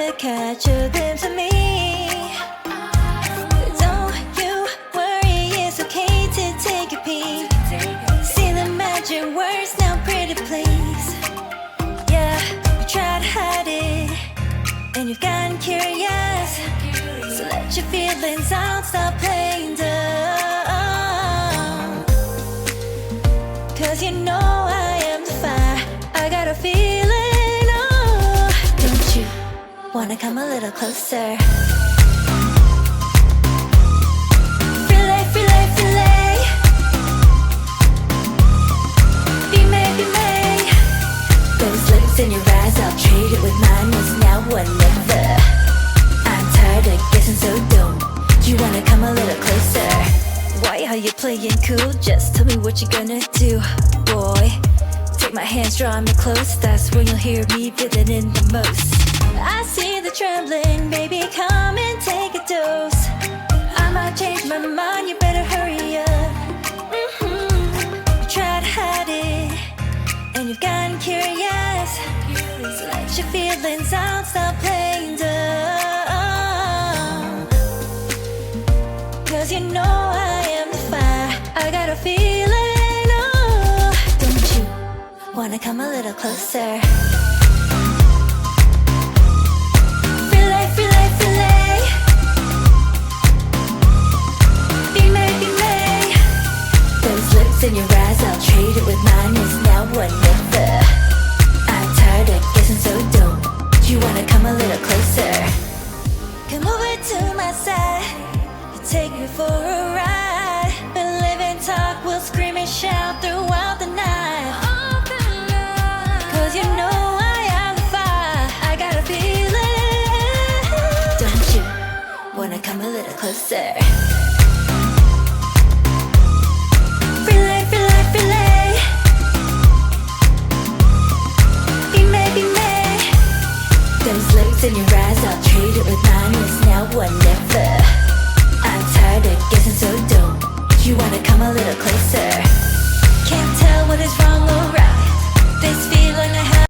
to catch a glimpse of me. Don't you worry, it's okay to take a peek. See the magic words now, pretty please. Yeah, you try to hide it, and you've gotten curious. So let your feelings out, stop playing dumb. Cause you know I am the fire, I got a feeling, oh. Don't you wanna come a little closer? Filet, filet, filet. Be may, be may. Those lips in your eyes, I'll trade it with mine. It's now or never. I'm tired of guessing, so don't you wanna come a little closer? Why are you playing cool? Just tell me what you're gonna do, boy. Take my hands, draw me close. That's when you'll hear me feeling in the most. I see the trembling, baby, come and take a dose. I might change my mind, you better hurry up. You try to hide it, and you've gotten curious. So let your feelings out, stop playing dumb. Cause you know I am the fire, I got a feeling, oh. Don't you wanna come a little closer? Filet, filet, filet. Be may, be may. Those lips in your eyes, I'll trade it with mine. It's now or never. I'm tired of guessing, so don't you wanna come a little closer? Come over to my side, you take me for a